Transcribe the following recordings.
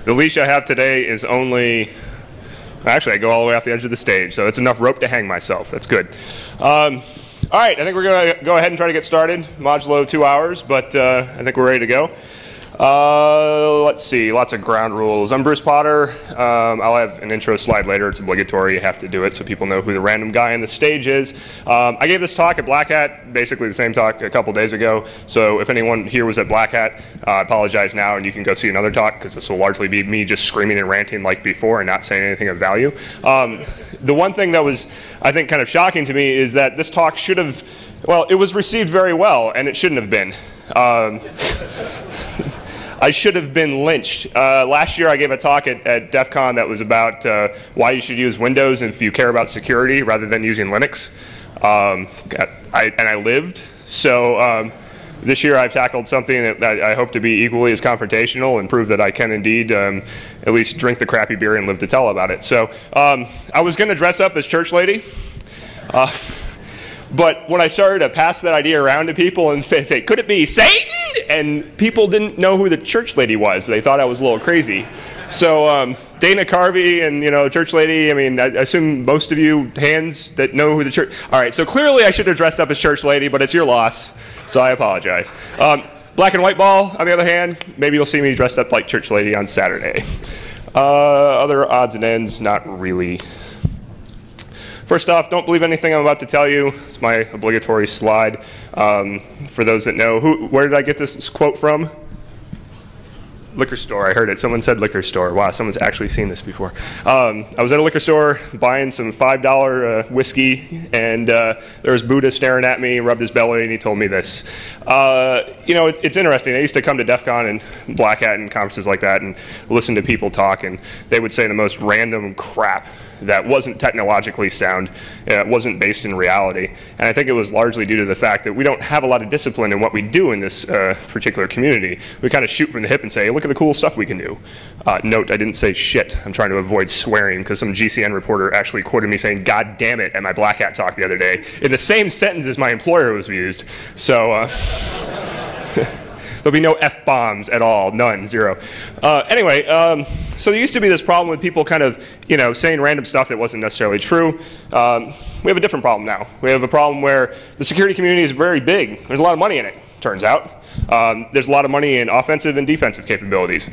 The leash I have today is only, actually I go all the way off the edge of the stage, so it's enough rope to hang myself. That's good. All right, I think we're going to go ahead and try to get started. Modulo 2 hours, but I think we're ready to go. Let's see, lots of ground rules. I'm Bruce Potter. I'll have an intro slide later. It's obligatory. You have to do it so people know who the random guy on the stage is. I gave this talk at Black Hat, basically the same talk a couple days ago. So if anyone here was at Black Hat, I apologize now, and you can go see another talk because this will largely be me just screaming and ranting like before and not saying anything of value. The one thing that was, I think, kind of shocking to me is that this talk should have, well, it was received very well, and it shouldn't have been. I should have been lynched. Last year I gave a talk at DEF CON that was about why you should use Windows if you care about security rather than using Linux. And I lived. So this year I've tackled something that I hope to be equally as confrontational and prove that I can indeed at least drink the crappy beer and live to tell about it. So I was going to dress up as church lady. But when I started to pass that idea around to people and say, could it be Satan? And people didn't know who the church lady was. They thought I was a little crazy. So Dana Carvey and, church lady, I mean, I assume most of you hands that know who the church... All right, so clearly I should have dressed up as church lady, but it's your loss, so I apologize. Black and white ball, on the other hand, maybe you'll see me dressed up like church lady on Saturday. Other odds and ends, not really. First off, don't believe anything I'm about to tell you. It's my obligatory slide. For those that know, where did I get this quote from? Liquor store, I heard it. Someone said liquor store. Wow, someone's actually seen this before. I was at a liquor store buying some $5 whiskey, and there was Buddha staring at me, rubbed his belly, and he told me this. It's interesting. I used to come to DEF CON and Black Hat and conferences like that and listen to people talk, and they would say the most random crap that wasn't technologically sound, wasn't based in reality. And I think it was largely due to the fact that we don't have a lot of discipline in what we do in this particular community. We kind of shoot from the hip and say, look at the cool stuff we can do. Note, I didn't say shit. I'm trying to avoid swearing because some GCN reporter actually quoted me saying, God damn it, at my Black Hat talk the other day, in the same sentence as my employer was used. So, there'll be no F-bombs at all, none, zero. Anyway, so there used to be this problem with people kind of, saying random stuff that wasn't necessarily true. We have a different problem now. We have a problem where the security community is very big. There's a lot of money in it, turns out. There's a lot of money in offensive and defensive capabilities.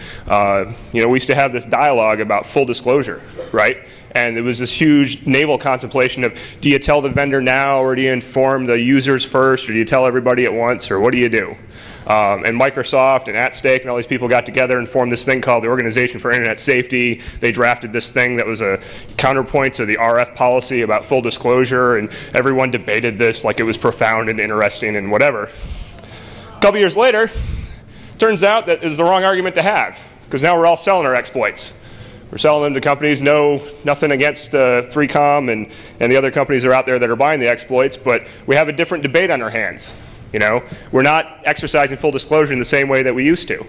We used to have this dialogue about full disclosure, right? And there was this huge naval contemplation of, do you tell the vendor now, or do you inform the users first, or do you tell everybody at once, or what do you do? And Microsoft and AtStake and all these people got together and formed this thing called the Organization for Internet Safety. They drafted this thing that was a counterpoint to the RF policy about full disclosure, and everyone debated this like it was profound and interesting and whatever. A couple years later, turns out that is the wrong argument to have, because now we're all selling our exploits. We're selling them to companies, nothing against 3Com and the other companies that are out there that are buying the exploits, but we have a different debate on our hands. We're not exercising full disclosure in the same way that we used to.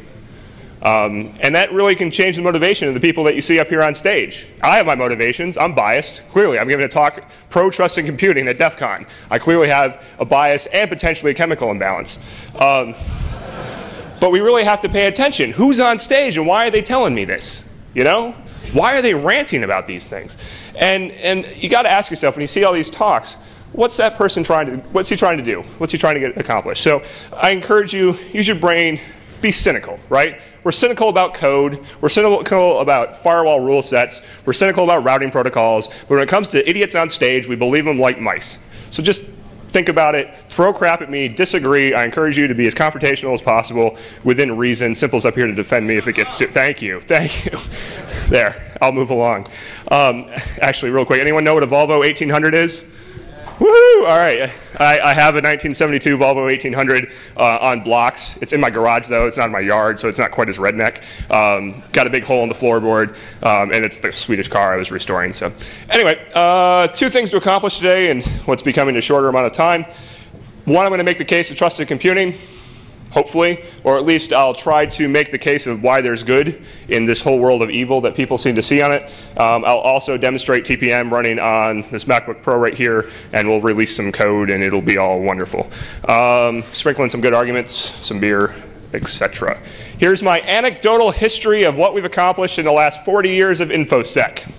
And that really can change the motivation of the people that you see up here on stage. I have my motivations. I'm biased. Clearly, I'm giving a talk pro-trusted computing at DEF CON. I clearly have a bias and potentially a chemical imbalance. But we really have to pay attention. Who's on stage and why are they telling me this? Why are they ranting about these things? And you got to ask yourself, when you see all these talks, what's that person what's he trying to do? What's he trying to get accomplished? So I encourage you, use your brain, be cynical, right? We're cynical about code. We're cynical about firewall rule sets. We're cynical about routing protocols. But when it comes to idiots on stage, we believe them like mice. So just think about it, throw crap at me, disagree. I encourage you to be as confrontational as possible within reason. Simple's up here to defend me if it gets to, thank you. There, I'll move along. Actually, real quick, anyone know what a Volvo 1800 is? Woohoo! All right, I have a 1972 Volvo 1800 on blocks. It's in my garage though, it's not in my yard, so it's not quite as redneck. Got a big hole in the floorboard, and it's the Swedish car I was restoring. So anyway, 2 things to accomplish today in what's becoming a shorter amount of time. One, I'm going to make the case of trusted computing. hopefully, or at least I'll try to make the case of why there's good in this whole world of evil that people seem to see on it. I'll also demonstrate TPM running on this MacBook Pro right here, and we'll release some code and it'll be all wonderful. Sprinkle in some good arguments, some beer, etc. Here's my anecdotal history of what we've accomplished in the last 40 years of InfoSec.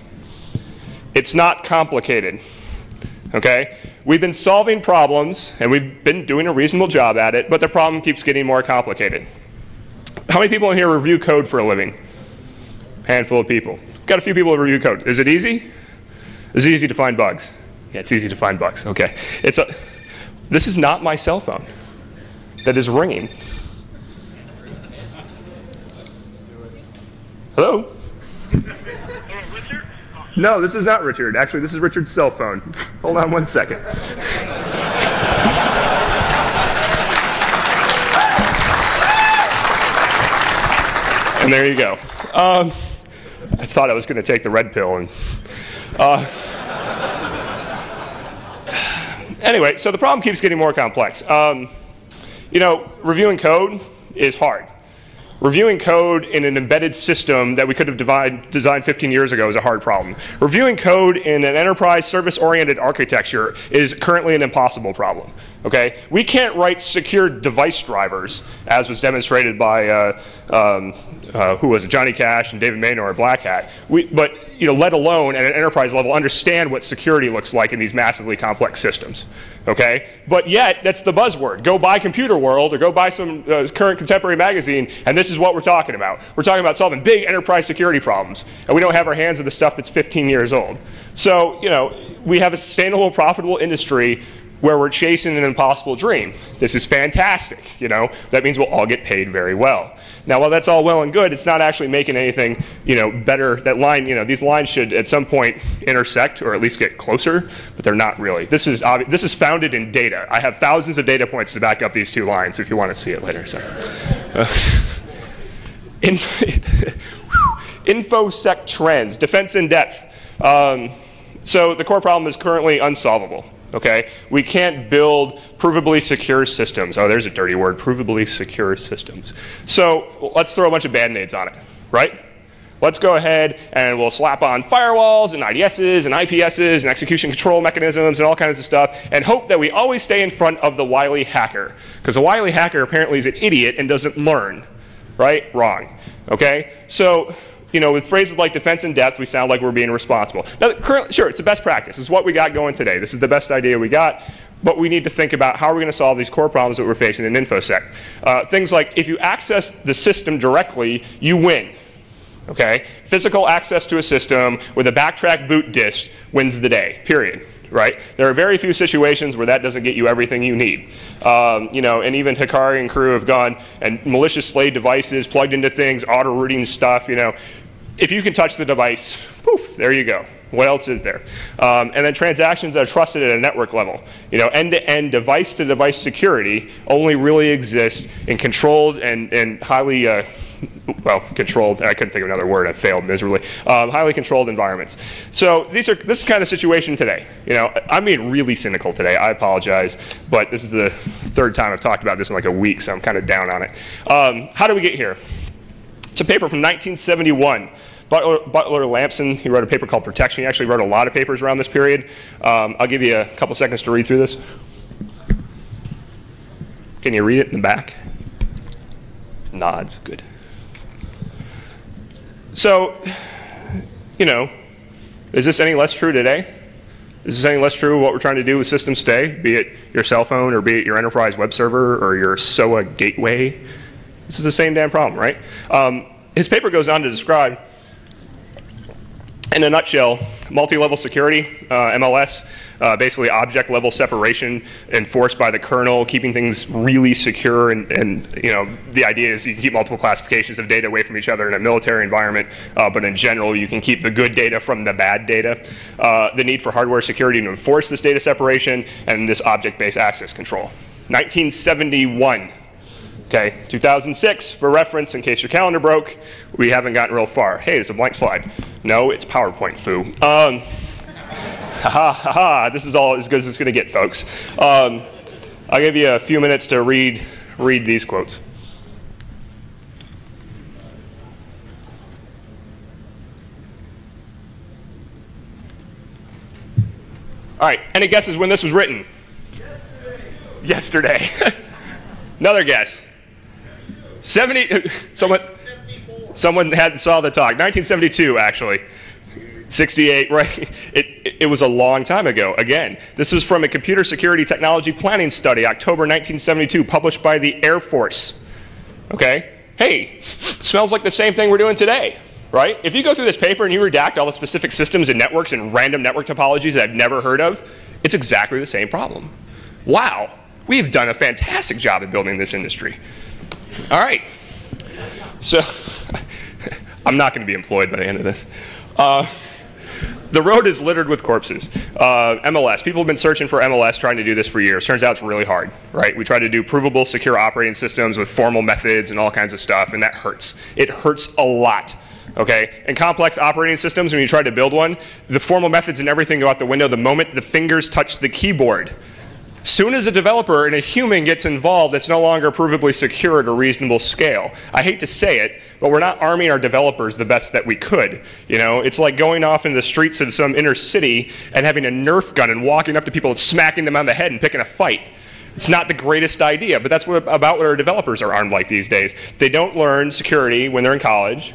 It's not complicated, okay? We've been solving problems, and we've been doing a reasonable job at it, but the problem keeps getting more complicated. How many people in here review code for a living? Handful of people. Got a few people who review code. Is it easy? Is it easy to find bugs? Yeah, it's easy to find bugs, okay. This is not my cell phone that is ringing. Hello? Richard? No, this is not Richard. Actually, this is Richard's cell phone. Hold on one second. And there you go. I thought I was going to take the red pill. And anyway, so the problem keeps getting more complex. You know, reviewing code is hard. Reviewing code in an embedded system that we could have designed 15 years ago is a hard problem. Reviewing code in an enterprise service-oriented architecture is currently an impossible problem. Okay? We can't write secure device drivers, as was demonstrated by who was it, Johnny Cash and David Maynor at Black Hat. But you know, let alone at an enterprise level understand what security looks like in these massively complex systems. Okay? But yet, that's the buzzword. Go buy Computer World or go buy some current contemporary magazine, and this is what we're talking about. We're talking about solving big enterprise security problems, and we don't have our hands on the stuff that's 15 years old. So, you know, we have a sustainable, profitable industry where we're chasing an impossible dream. This is fantastic, you know. That means we'll all get paid very well. Now, while that's all well and good, it's not actually making anything, you know, better. That line, you know, these lines should at some point intersect or at least get closer, but they're not really. This is founded in data. I have thousands of data points to back up these two lines if you want to see it later. So, InfoSec trends, defense in depth. So the core problem is currently unsolvable. Okay, we can't build provably secure systems. Oh, there's a dirty word, provably secure systems. So let's throw a bunch of band-aids on it, right? Let's go ahead and we'll slap on firewalls and IDSs and IPSs and execution control mechanisms and all kinds of stuff and hope that we always stay in front of the wily hacker. Because the wily hacker apparently is an idiot and doesn't learn, right? Wrong, okay? So, you know, with phrases like defense in depth, we sound like we're being responsible. Now, currently, sure, it's a best practice. It's what we got going today. This is the best idea we got. But we need to think about how are we going to solve these core problems that we're facing in InfoSec. Things like if you access the system directly, you win. Okay? Physical access to a system with a backtrack boot disk wins the day, period. Right? There are very few situations where that doesn't get you everything you need. You know, and even Hikari and crew have gone and malicious slave devices plugged into things, auto-rooting stuff, you know. If you can touch the device, poof, there you go. What else is there? And then transactions that are trusted at a network level. You know, end-to-end device-to-device security only really exists in controlled and highly, well, controlled, I couldn't think of another word, I failed miserably, highly controlled environments. So this is kind of the situation today. You know, I'm being really cynical today, I apologize, but this is the third time I've talked about this in like a week, so I'm kind of down on it. How do we get here? It's a paper from 1971. Butler Lampson, he wrote a paper called Protection. He actually wrote a lot of papers around this period. I'll give you a couple seconds to read through this. Can you read it in the back? Nods, good. So, you know, is this any less true today? Is this any less true what we're trying to do with System Stay, be it your cell phone or be it your enterprise web server or your SOA gateway? This is the same damn problem, right? His paper goes on to describe, in a nutshell, multi-level security, MLS, basically object-level separation enforced by the kernel, keeping things really secure, and you know, the idea is you can keep multiple classifications of data away from each other in a military environment, but in general, you can keep the good data from the bad data. The need for hardware security to enforce this data separation, and this object-based access control. 1971. Okay, 2006, for reference, in case your calendar broke, we haven't gotten real far. Hey, it's a blank slide. No, it's PowerPoint, foo. This is all as good as it's going to get, folks. I'll give you a few minutes to read these quotes. All right, any guesses when this was written? Yesterday. Another guess. 70, someone saw the talk. 1972, actually. 68, right? It was a long time ago. Again, this was from a computer security technology planning study, October 1972, published by the Air Force. Okay? Hey, smells like the same thing we're doing today, right? If you go through this paper and you redact all the specific systems and networks and random network topologies that I've never heard of, it's exactly the same problem. Wow, we've done a fantastic job at building this industry. All right. So, I'm not going to be employed by the end of this. The road is littered with corpses. MLS. People have been searching for MLS, trying to do this for years. Turns out it's really hard, right? We try to do provable, secure operating systems with formal methods and all kinds of stuff, and that hurts. It hurts a lot, okay? In complex operating systems, when you try to build one, the formal methods and everything go out the window the moment the fingers touch the keyboard. Soon as a developer and a human gets involved, it's no longer provably secure at a reasonable scale. I hate to say it, but we're not arming our developers the best that we could. You know, it's like going off in the streets of some inner city and having a Nerf gun and walking up to people and smacking them on the head and picking a fight. It's not the greatest idea, but that's about what our developers are armed like these days. They don't learn security when they're in college.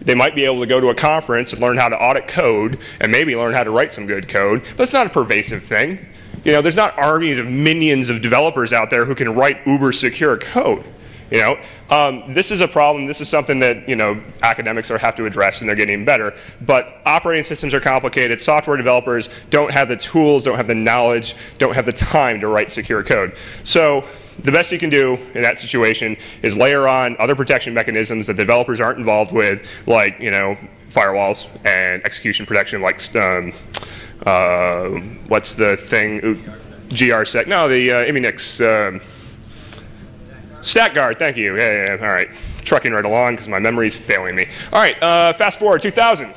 They might be able to go to a conference and learn how to audit code and maybe learn how to write some good code, but it's not a pervasive thing. You know, there's not armies of minions of developers out there who can write uber secure code. You know, this is a problem. This is something that, you know, academics have to address, and they're getting better. But operating systems are complicated. Software developers don't have the tools, don't have the knowledge, don't have the time to write secure code. So the best you can do in that situation is layer on other protection mechanisms that developers aren't involved with, like, you know, firewalls and execution protection, like what's the thing? GRSec? No, the Immunix. StatGuard, thank you. Yeah, all right. Trucking right along because my memory's failing me. All right, fast forward, 2000.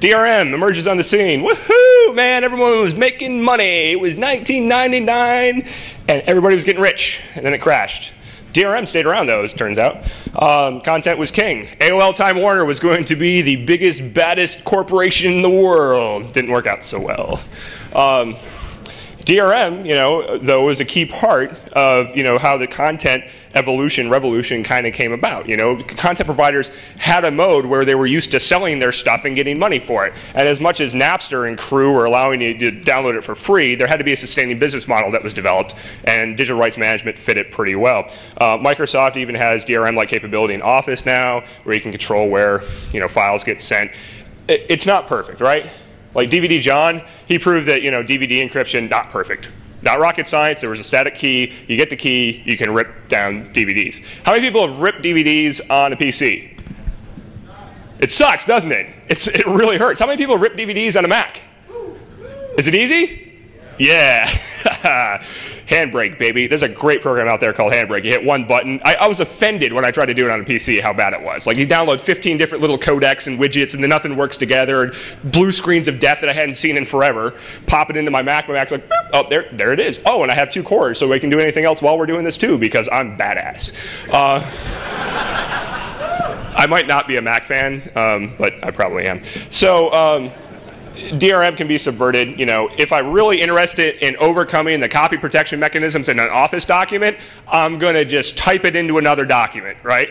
DRM emerges on the scene. Woohoo, man, everyone was making money. It was 1999, and everybody was getting rich, and then it crashed. DRM stayed around, though, as it turns out. Content was king. AOL Time Warner was going to be the biggest, baddest corporation in the world. Didn't work out so well. DRM, you know, though, was a key part of, you know, how the content revolution kind of came about. You know, content providers had a mode where they were used to selling their stuff and getting money for it. And as much as Napster and Crew were allowing you to download it for free, there had to be a sustaining business model that was developed, and digital rights management fit it pretty well. Microsoft even has DRM-like capability in Office now, where you can control where, you know, files get sent. It's not perfect, right? Like DVD John, he proved that, you know, DVD encryption, not perfect. Not rocket science. There was a static key. You get the key, you can rip down DVDs. How many people have ripped DVDs on a PC? It sucks, doesn't it? It really hurts. How many people rip DVDs on a Mac? Is it easy? Yeah. Handbrake, baby. There's a great program out there called Handbrake. You hit one button. I was offended when I tried to do it on a PC how bad it was. Like, you download 15 different little codecs and widgets, and then nothing works together, and blue screens of death that I hadn't seen in forever. Pop it into my Mac. My Mac's like, boop. Oh, there it is. Oh, and I have 2 cores, so we can do anything else while we're doing this too, because I'm badass. I might not be a Mac fan, but I probably am. So, DRM can be subverted. You know, if I'm really interested in overcoming the copy protection mechanisms in an Office document, I'm going to just type it into another document, right?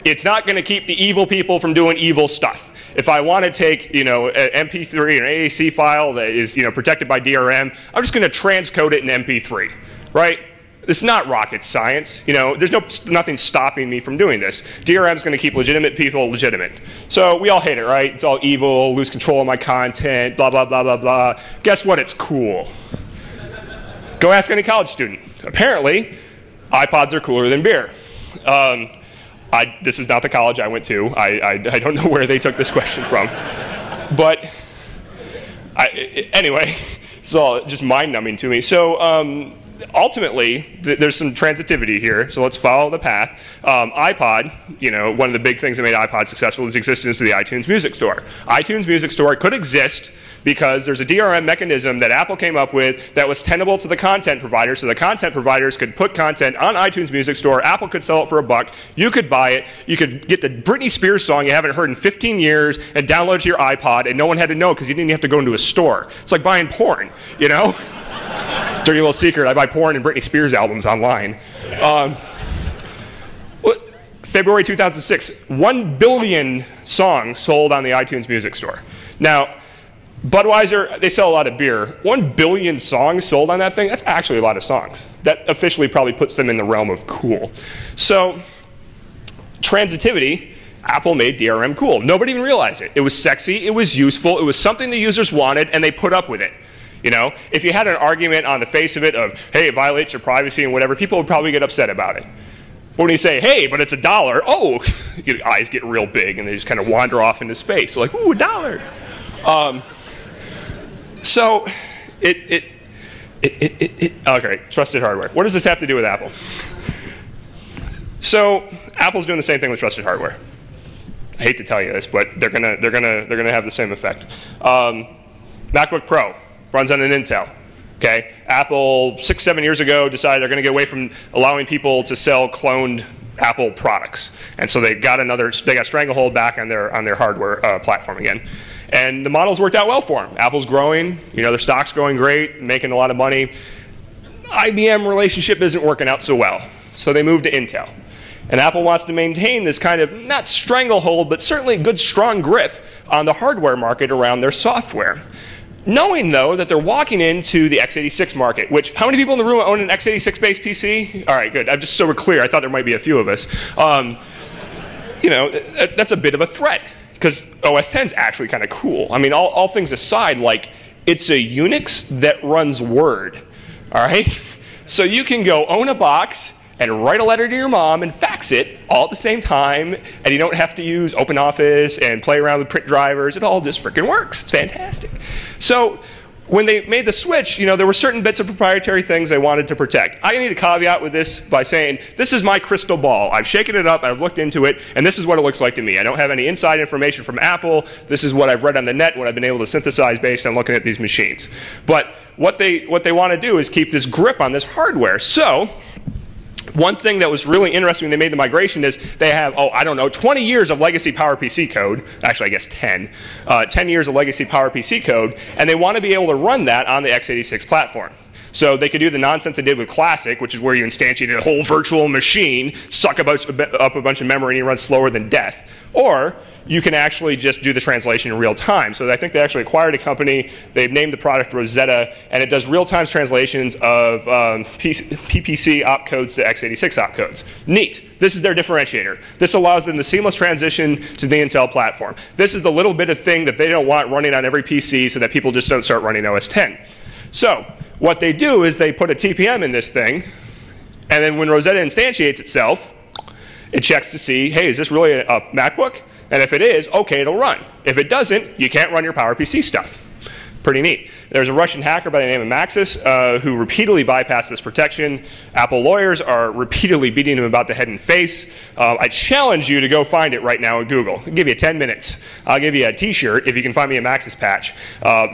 It's not going to keep the evil people from doing evil stuff. If I want to take, you know, an MP3 or an AAC file that is, you know, protected by DRM, I'm just going to transcode it in MP3, right? It's not rocket science. You know, there's nothing stopping me from doing this. DRM is going to keep legitimate people legitimate. So we all hate it, right? It's all evil, lose control of my content, blah, blah, blah, blah, blah. Guess what? It's cool. Go ask any college student. Apparently, iPods are cooler than beer. This is not the college I went to. I don't know where they took this question from. But anyway, it's all just mind-numbing to me. So ultimately, there's some transitivity here, so let's follow the path. iPod, you know, one of the big things that made iPod successful is the existence of the iTunes Music Store. iTunes Music Store could exist because there's a DRM mechanism that Apple came up with that was tenable to the content providers, so the content providers could put content on iTunes Music Store, Apple could sell it for $1, you could buy it, you could get the Britney Spears song you haven't heard in 15 years and download it to your iPod, and no one had to know because you didn't have to go into a store. It's like buying porn, you know? Dirty little secret, I buy porn and Britney Spears albums online. February 2006, 1 billion songs sold on the iTunes Music Store. Now, Budweiser, they sell a lot of beer. 1 billion songs sold on that thing, that's actually a lot of songs. That officially probably puts them in the realm of cool. So, transitivity, Apple made DRM cool. Nobody even realized it. It was sexy, it was useful, it was something the users wanted, and they put up with it. You know, if you had an argument on the face of it of, hey, it violates your privacy and whatever, people would probably get upset about it. But when you say, hey, but it's $1, oh, your eyes get real big and they just kind of wander off into space. So like, ooh, $1. So, okay, trusted hardware. What does this have to do with Apple? So, Apple's doing the same thing with trusted hardware. I hate to tell you this, but they're gonna have the same effect. MacBook Pro runs on an Intel. Okay, Apple 6-7 years ago decided they're going to get away from allowing people to sell cloned Apple products, and so they got stranglehold back on their hardware platform again. And the models worked out well for them. Apple's growing, you know, their stock's going great, making a lot of money. IBM relationship isn't working out so well, so they moved to Intel. And Apple wants to maintain this kind of, not stranglehold, but certainly good strong grip on the hardware market around their software. Knowing, though, that they're walking into the x86 market, which, how many people in the room own an x86-based PC? All right, good. I'm just so we're clear. I thought there might be a few of us. You know, that's a bit of a threat, because OS X is actually kind of cool. I mean, all things aside, like, it's a Unix that runs Word, all right? So you can go own a box and write a letter to your mom and fax it all at the same time, and you don't have to use OpenOffice and play around with print drivers. It all just freaking works. It's fantastic. So when they made the switch, you know, there were certain bits of proprietary things they wanted to protect. I need a caveat with this by saying, this is my crystal ball. I've shaken it up, I've looked into it, and this is what it looks like to me. I don't have any inside information from Apple. This is what I've read on the net, what I've been able to synthesize based on looking at these machines. But what they want to do is keep this grip on this hardware. So one thing that was really interesting when they made the migration is they have, oh, I don't know, 20 years of legacy PowerPC code. Actually, I guess 10. 10 years of legacy PowerPC code, and they want to be able to run that on the x86 platform. So they could do the nonsense they did with Classic, which is where you instantiate a whole virtual machine, suck up a bunch of memory, and you run slower than death. Or you can actually just do the translation in real time. So I think they actually acquired a company. They've named the product Rosetta, and it does real-time translations of PPC opcodes to x86 opcodes. Neat. This is their differentiator. This allows them to seamless transition to the Intel platform. This is the little bit of thing that they don't want running on every PC so that people just don't start running OS X. So what they do is they put a TPM in this thing, and then when Rosetta instantiates itself, it checks to see, hey, is this really a MacBook? And if it is, okay, it'll run. If it doesn't, you can't run your PowerPC stuff. Pretty neat. There's a Russian hacker by the name of Maxis who repeatedly bypassed this protection. Apple lawyers are repeatedly beating him about the head and face. I challenge you to go find it right now at Google. I'll give you 10 minutes. I'll give you a t-shirt if you can find me a Maxis patch.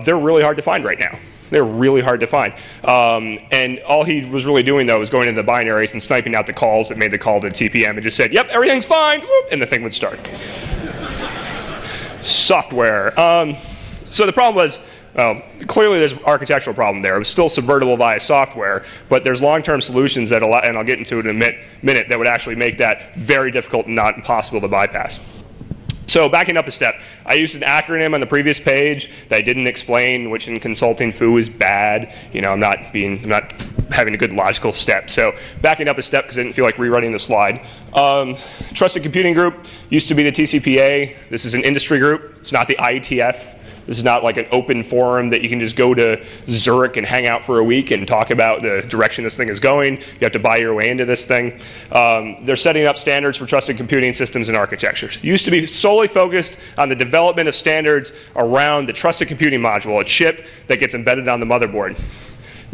They're really hard to find right now. They're really hard to find. And all he was really doing, though, was going into the binaries and sniping out the calls that made the call to TPM and just said, yep, everything's fine, whoop, and the thing would start. Software. So the problem was, clearly there's an architectural problem there. It was still subvertible via software, but there's long-term solutions that allow, and I'll get into it in a minute, that would actually make that very difficult and not impossible to bypass. So backing up a step, I used an acronym on the previous page that I didn't explain, which in consulting foo is bad. You know, I'm not having a good logical step. So backing up a step because I didn't feel like rewriting the slide. Trusted Computing Group used to be the TCPA. This is an industry group. It's not the IETF. This is not like an open forum that you can just go to Zurich and hang out for a week and talk about the direction this thing is going. You have to buy your way into this thing. They're setting up standards for trusted computing systems and architectures. Used to be solely focused on the development of standards around the trusted computing module, a chip that gets embedded on the motherboard.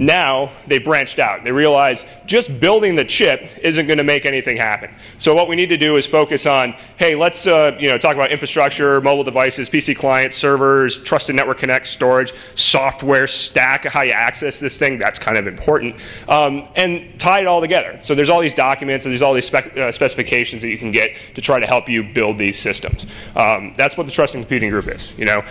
Now they branched out. They realized just building the chip isn't going to make anything happen. So what we need to do is focus on, hey, let's talk about infrastructure, mobile devices, PC clients, servers, trusted network connect, storage, software stack, how you access this thing. That's kind of important, and tie it all together. So there's all these documents and there's all these specifications that you can get to try to help you build these systems. That's what the Trusted Computing Group is. You know,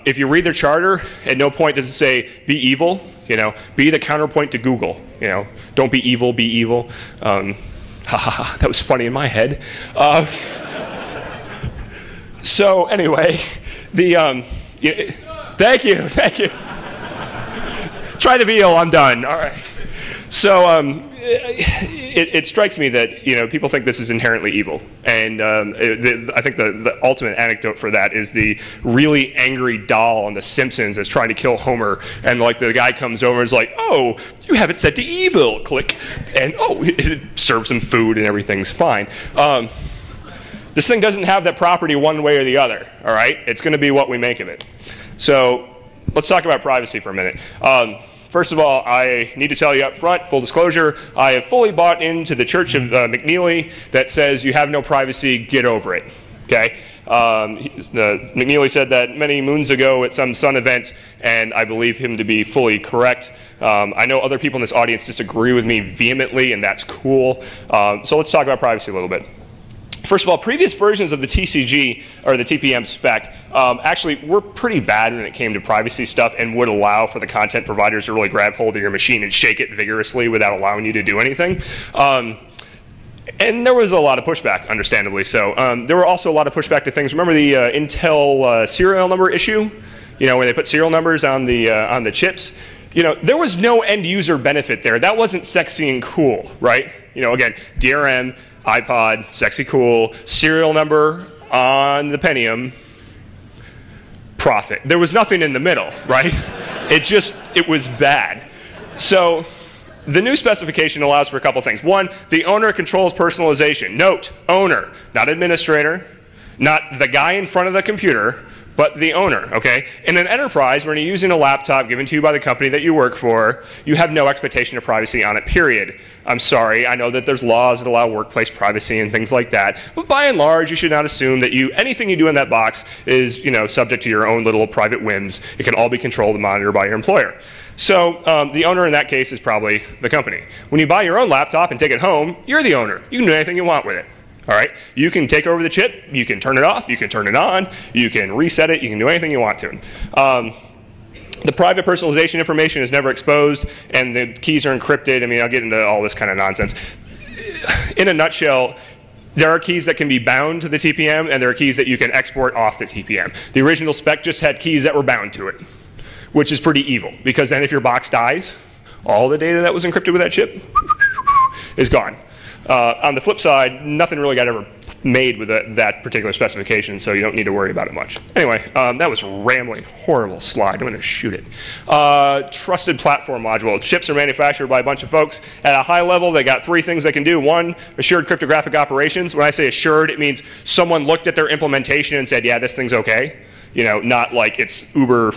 if you read their charter, at no point does it say be evil. You know, be the counterpoint to Google. You know, don't be evil, be evil. Ha ha ha, that was funny in my head. So anyway, thank you. Try the veal, I'm done. All right. So it strikes me that people think this is inherently evil, and I think the ultimate anecdote for that is the really angry doll on The Simpsons that's trying to kill Homer, and like the guy comes over and is like, "Oh, you have it set to evil," click, and it serves him food and everything's fine. This thing doesn't have that property one way or the other. All right, it's going to be what we make of it. So let's talk about privacy for a minute. First of all, I need to tell you up front, full disclosure, I have fully bought into the Church of McNeely that says you have no privacy, get over it. Okay? McNeely said that many moons ago at some Sun event, and I believe him to be fully correct. I know other people in this audience disagree with me vehemently, and that's cool. So let's talk about privacy a little bit. First of all, previous versions of the TCG, or the TPM spec, actually were pretty bad when it came to privacy stuff and would allow for the content providers to really grab hold of your machine and shake it vigorously without allowing you to do anything. And there was a lot of pushback, understandably so. There were also a lot of pushback to things. Remember the Intel serial number issue? Where they put serial numbers on the chips? There was no end user benefit there. That wasn't sexy and cool, right? Again, DRM, iPod, sexy cool, serial number on the Pentium, profit. There was nothing in the middle, right? It was bad. So the new specification allows for a couple things. One, the owner controls personalization. Note, owner, not administrator, not the guy in front of the computer, but the owner, okay? In an enterprise, when you're using a laptop given to you by the company that you work for, you have no expectation of privacy on it, period. I'm sorry, I know that there's laws that allow workplace privacy and things like that, but by and large, you should not assume that anything you do in that box is, subject to your own little private whims. It can all be controlled and monitored by your employer. So the owner in that case is probably the company. When you buy your own laptop and take it home, you're the owner. You can do anything you want with it. All right, you can take over the chip, you can turn it off, you can turn it on, you can reset it, you can do anything you want to. The private personalization information is never exposed, and the keys are encrypted. I mean, I'll get into all this kind of nonsense. In a nutshell, there are keys that can be bound to the TPM, and there are keys that you can export off the TPM. The original spec just had keys that were bound to it, which is pretty evil, because then if your box dies, all the data that was encrypted with that chip is gone. On the flip side, nothing really got ever made with that particular specification, so you don't need to worry about it much. Anyway, that was rambling, horrible slide. I'm going to shoot it. Trusted platform module. Chips are manufactured by a bunch of folks. At a high level, they got three things they can do. One, assured cryptographic operations. When I say assured, it means someone looked at their implementation and said, yeah, this thing's okay. Not like it's uber,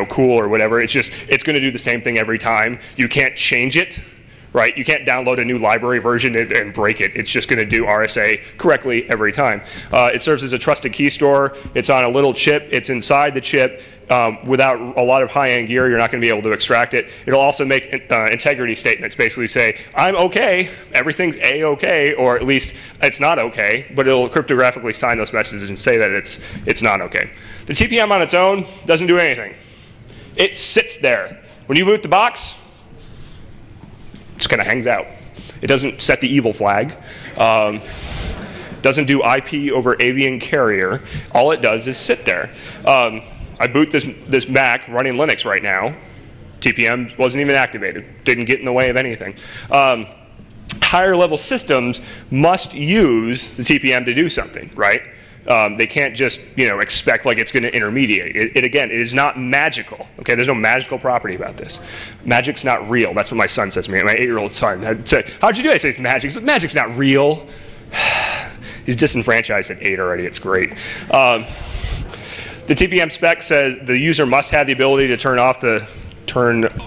cool or whatever. It's just, it's going to do the same thing every time. You can't change it. Right? You can't download a new library version and break it. It's just going to do RSA correctly every time. It serves as a trusted key store. It's on a little chip. It's inside the chip. Without a lot of high-end gear, you're not going to be able to extract it. It'll also make integrity statements, basically say, I'm okay, everything's A-okay, or at least it's not okay, but it'll cryptographically sign those messages and say that it's not okay. The TPM on its own doesn't do anything. It sits there. When you boot the box, just kind of hangs out. It doesn't set the evil flag. Doesn't do IP over avian carrier. All it does is sit there. I boot this Mac running Linux right now. TPM wasn't even activated. Didn't get in the way of anything. Higher level systems must use the TPM to do something, right? They can't just expect like it's going to intermediate. Again, it is not magical. Okay, there's no magical property about this. Magic's not real. That's what my son says to me. My 8-year-old son. I'd say, "How'd you do?" I say, "It's magic." He says, "Magic's not real." He's disenfranchised at 8 already. It's great. The TPM spec says the user must have the ability to turn off the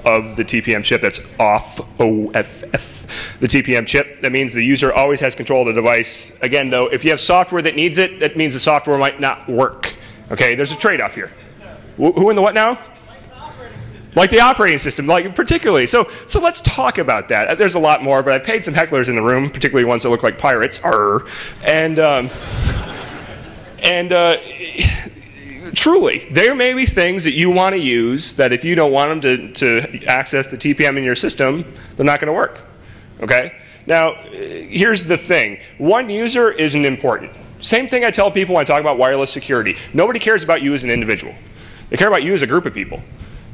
of the TPM chip. That's off, OFF, the TPM chip. That means the user always has control of the device. Again, though, if you have software that needs it, that means the software might not work. Okay, there's a trade-off here. Who in the what now? Like the operating system, like particularly. So let's talk about that. There's a lot more, but I've paid some hecklers in the room, particularly ones that look like pirates. Truly, there may be things that you want to use that if you don't want them to access the TPM in your system, they're not going to work. Okay? Now, here's the thing. One user isn't important. Same thing I tell people when I talk about wireless security. Nobody cares about you as an individual. They care about you as a group of people.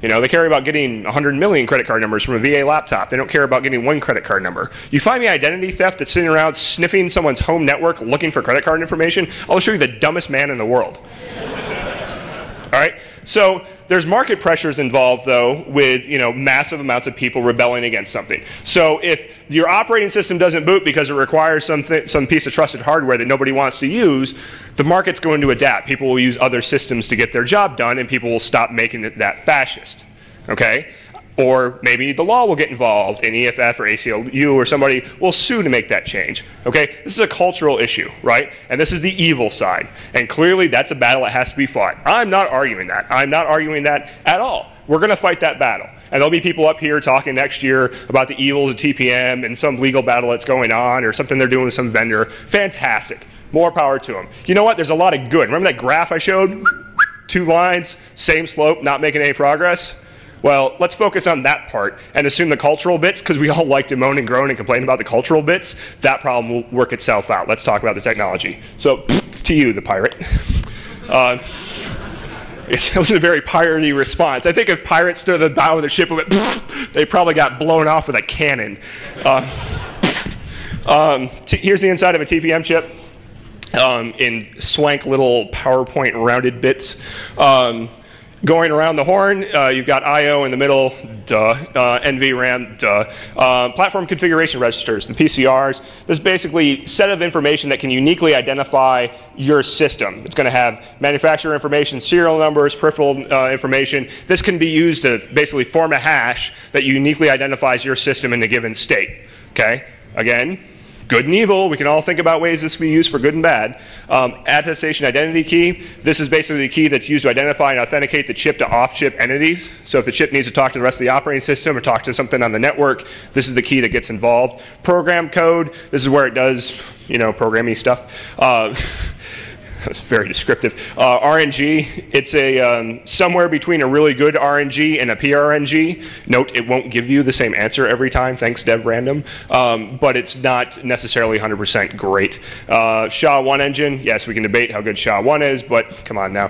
You know, they care about getting 100 million credit card numbers from a VA laptop. They don't care about getting one credit card number. You find me identity theft that's sitting around sniffing someone's home network looking for credit card information, I'll show you the dumbest man in the world. All right? So there's market pressures involved, though, with massive amounts of people rebelling against something. So if your operating system doesn't boot because it requires some piece of trusted hardware that nobody wants to use, the market's going to adapt. People will use other systems to get their job done, and people will stop making it that fascist. Okay? Or maybe the law will get involved, and EFF or ACLU or somebody will sue to make that change. Okay? This is a cultural issue, right? And this is the evil side. And clearly that's a battle that has to be fought. I'm not arguing that. I'm not arguing that at all. We're going to fight that battle. And there'll be people up here talking next year about the evils of TPM and some legal battle that's going on or something they're doing with some vendor. Fantastic. More power to them. You know what? There's a lot of good. Remember that graph I showed? 2 lines, same slope, not making any progress? Well, let's focus on that part and assume the cultural bits, because we all like to moan and groan and complain about the cultural bits. That problem will work itself out. Let's talk about the technology. So, to you, the pirate. It wasn't a very piratey response. I think if pirates stood at the bow of the ship, they probably got blown off with a cannon. Here's the inside of a TPM chip in swank little PowerPoint rounded bits. Going around the horn, you've got I/O in the middle, NVRAM, platform configuration registers, the PCRs. This is basically a set of information that can uniquely identify your system. It's going to have manufacturer information, serial numbers, peripheral information. This can be used to basically form a hash that uniquely identifies your system in a given state. Okay? Again, good and evil. We can all think about ways this can be used for good and bad. Attestation identity key. This is basically the key that's used to identify and authenticate the chip to off-chip entities. So if the chip needs to talk to the rest of the operating system or talk to something on the network, this is the key that gets involved. Program code. This is where it does, programmy stuff. That's very descriptive. RNG, it's a somewhere between a really good RNG and a PRNG. Note, it won't give you the same answer every time, thanks dev random, but it's not necessarily 100% great. SHA-1 engine, yes, we can debate how good SHA-1 is, but come on now.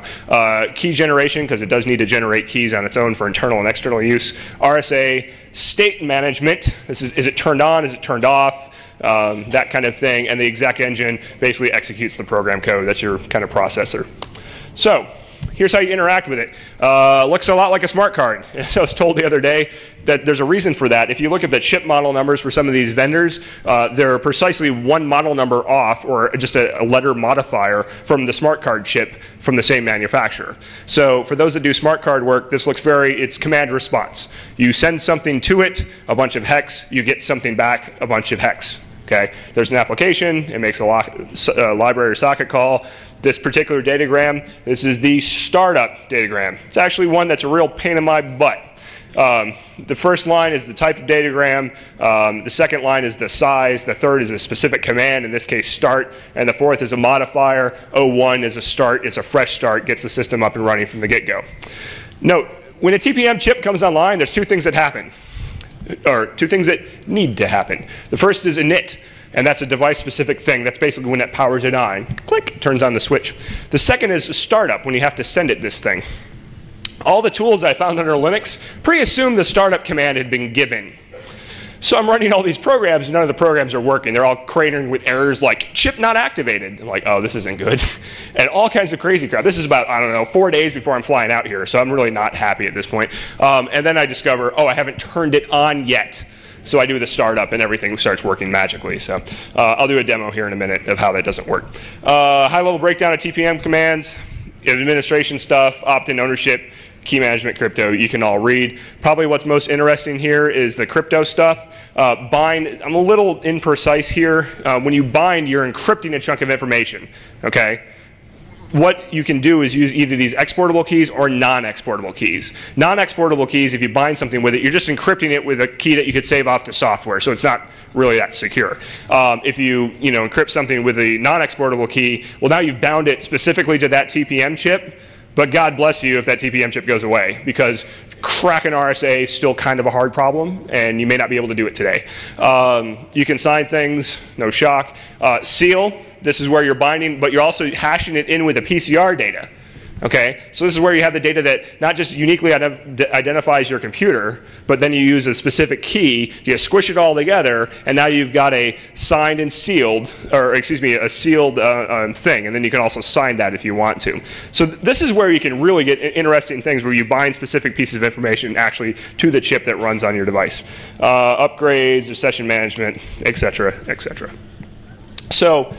Key generation, because it does need to generate keys on its own for internal and external use. RSA, state management, is it turned on, is it turned off? That kind of thing, and the exec engine basically executes the program code. That's your kind of processor. So here's how you interact with it. Looks a lot like a smart card. So I was told the other day that there's a reason for that. If you look at the chip model numbers for some of these vendors, they're precisely one model number off, or just a letter modifier from the smart card chip from the same manufacturer. So for those that do smart card work, this looks it's command response. You send something to it, a bunch of hex, you get something back, a bunch of hex. Okay, there's an application, it makes a library or socket call. This particular datagram, this is the startup datagram. It's actually one that's a real pain in my butt. The first line is the type of datagram, the second line is the size, the third is a specific command, in this case start, and the fourth is a modifier. 01 is a start, it's a fresh start, gets the system up and running from the get-go. Note, when a TPM chip comes online, there's 2 things that happen. Or 2 things that need to happen. The first is init, and that's a device-specific thing. That's basically when it powers it on. Click, turns on the switch. The second is startup, when you have to send it this thing. All the tools I found under Linux pre-assume the startup command had been given. So I'm running all these programs, and none of the programs are working. They're all cratering with errors like chip not activated. I'm like, oh, this isn't good. And all kinds of crazy crap. This is about, I don't know, 4 days before I'm flying out here, so I'm really not happy at this point. And then I discover, oh, I haven't turned it on yet. So I do the startup, and everything starts working magically. So I'll do a demo here in a minute of how that doesn't work. High-level breakdown of TPM commands, administration stuff, opt-in ownership, key management, crypto, you can all read. Probably what's most interesting here is the crypto stuff. Bind, I'm a little imprecise here. When you bind, you're encrypting a chunk of information, okay? What you can do is use either these exportable keys or non-exportable keys. Non-exportable keys, if you bind something with it, you're just encrypting it with a key that you could save off to software, so it's not really that secure. If you encrypt something with a non-exportable key, well, now you've bound it specifically to that TPM chip, But God bless you if that TPM chip goes away, because cracking RSA is still kind of a hard problem, and you may not be able to do it today. You can sign things, no shock. Seal, this is where you're binding, but you're also hashing it in with the PCR data. Okay, so this is where you have the data that not just uniquely identifies your computer, but then you use a specific key, you squish it all together, and now you've got a signed and sealed, or excuse me, a sealed thing, and then you can also sign that if you want to. So this is where you can really get interesting things where you bind specific pieces of information actually to the chip that runs on your device. Upgrades, or session management, etc., etc. So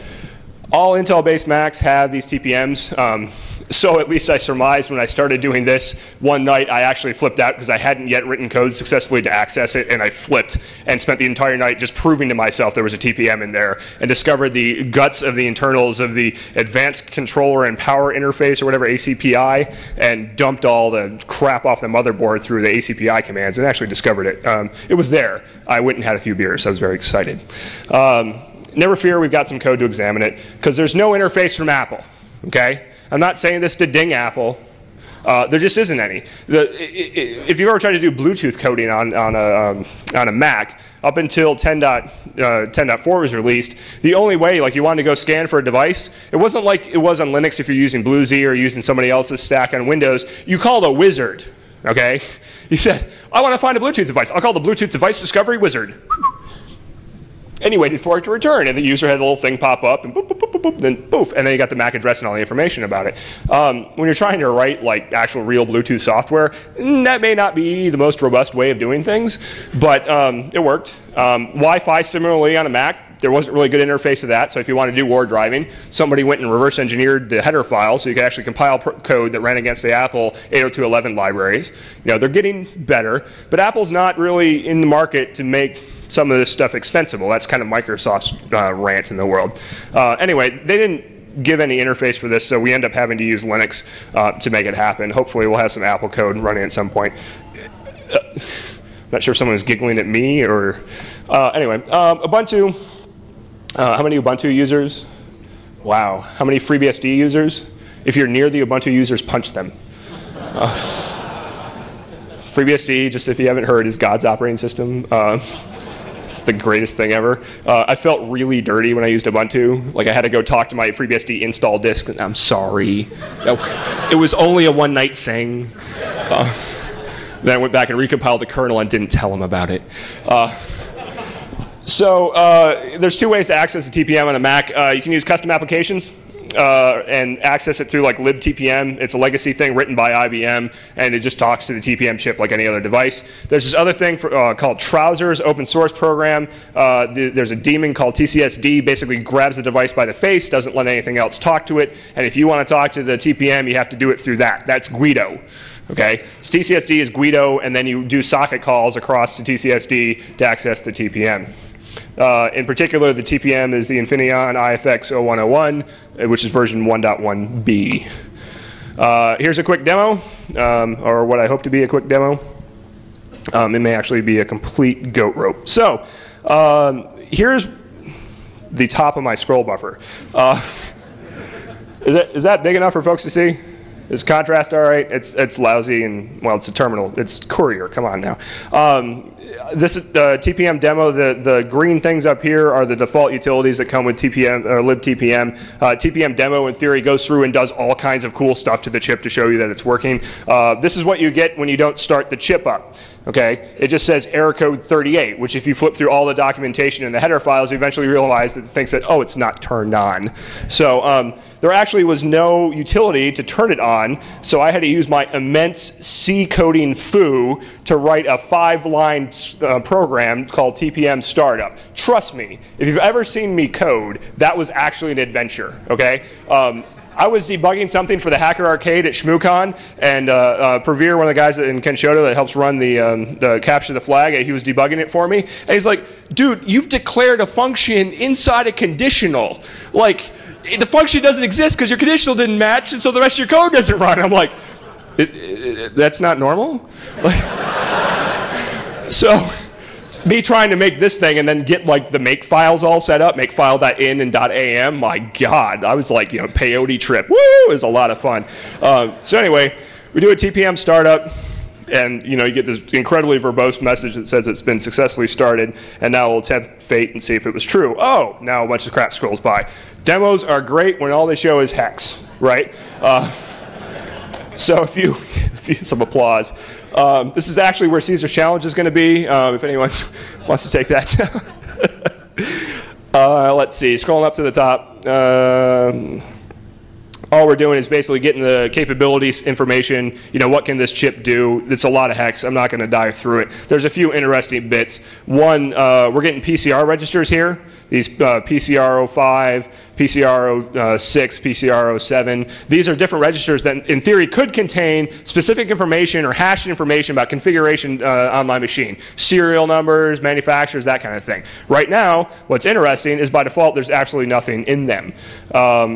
all Intel-based Macs have these TPMs. So at least I surmised when I started doing this, one night I actually flipped out because I hadn't yet written code successfully to access it, and I flipped and spent the entire night just proving to myself there was a TPM in there, and discovered the guts of the internals of the advanced controller and power interface, or whatever, ACPI, and dumped all the crap off the motherboard through the ACPI commands, and actually discovered it. It was there. I went and had a few beers. I was very excited. Never fear, we've got some code to examine it, because there's no interface from Apple, okay? I'm not saying this to ding Apple. There just isn't any. If you ever tried to do Bluetooth coding on a Mac, up until 10.4 was released, the only way, like, you wanted to go scan for a device, it wasn't like it was on Linux if you're using BlueZ or using somebody else's stack on Windows. You called a wizard, okay? You said, I want to find a Bluetooth device. I'll call the Bluetooth device discovery wizard. And you waited for it to return, and the user had a little thing pop up, and boop, boop, boop, boop, boop, then poof, and then you got the MAC address and all the information about it. When you're trying to write like actual real Bluetooth software, that may not be the most robust way of doing things, but it worked. Wi-Fi similarly on a Mac, there wasn't really good interface to that, so if you want to do war driving, somebody went and reverse engineered the header file so you could actually compile code that ran against the Apple 802.11 libraries. You know, they're getting better, but Apple's not really in the market to make some of this stuff extensible. That's kind of Microsoft's rant in the world. Anyway, they didn't give any interface for this, so we end up having to use Linux to make it happen. Hopefully we'll have some Apple code running at some point. Not sure if someone was giggling at me or... anyway, Ubuntu. How many Ubuntu users? Wow. How many FreeBSD users? If you're near the Ubuntu users, punch them. FreeBSD, just if you haven't heard, is God's operating system. It's the greatest thing ever. I felt really dirty when I used Ubuntu. Like I had to go talk to my FreeBSD install disk. I'm sorry. It was only a one-night thing. Then I went back and recompiled the kernel and didn't tell them about it. So there's two ways to access a TPM on a Mac. You can use custom applications. And access it through like libTPM. It's a legacy thing written by IBM, and it just talks to the TPM chip like any other device. There's this other thing called Trousers, open source program. There's a daemon called TCSD, basically grabs the device by the face, doesn't let anything else talk to it, and if you want to talk to the TPM, you have to do it through that. That's Guido. Okay, so TCSD is Guido, and then you do socket calls across to TCSD to access the TPM. In particular, the TPM is the Infineon IFX 0101, which is version 1.1b. Here's a quick demo, or what I hope to be a quick demo. It may actually be a complete goat rope. So here's the top of my scroll buffer. Is that big enough for folks to see? Is contrast all right? It's lousy, and well, it's a terminal. It's Courier. Come on now. This is the TPM demo. The green things up here are the default utilities that come with TPM or libTPM. TPM demo, in theory, goes through and does all kinds of cool stuff to the chip to show you that it's working. This is what you get when you don't start the chip up. Okay, it just says error code 38, which if you flip through all the documentation in the header files, you eventually realize that it thinks that, oh, it's not turned on. So there actually was no utility to turn it on, so I had to use my immense C coding foo to write a 5-line program called TPM Startup. Trust me, if you've ever seen me code, that was actually an adventure, okay? I was debugging something for the Hacker Arcade at ShmooCon, and Pravir, one of the guys in Kenshoto that helps run the Capture the Flag, he was debugging it for me, and he's like, dude, you've declared a function inside a conditional. Like, the function doesn't exist because your conditional didn't match, and so the rest of your code doesn't run. I'm like, that's not normal? Like, so me trying to make this thing and then get like the make files all set up, makefile.in and .am. My God, I was like, peyote trip. Woo! It was a lot of fun. So anyway, we do a TPM startup. And you get this incredibly verbose message that says it's been successfully started, and now we'll tempt fate and see if it was true. Oh, now a bunch of crap scrolls by. Demos are great when all they show is hex, right? So some applause. This is actually where Caesar's Challenge is going to be, if anyone wants to take that down. Let's see, scrolling up to the top. All we're doing is basically getting the capabilities information, what can this chip do? It's a lot of hex. I'm not going to dive through it. There's a few interesting bits. One, we're getting PCR registers here. These PCR05, PCR06, PCR07. These are different registers that, in theory, could contain specific information or hashed information about configuration on my machine. Serial numbers, manufacturers, that kind of thing. Right now, what's interesting is by default, there's absolutely nothing in them.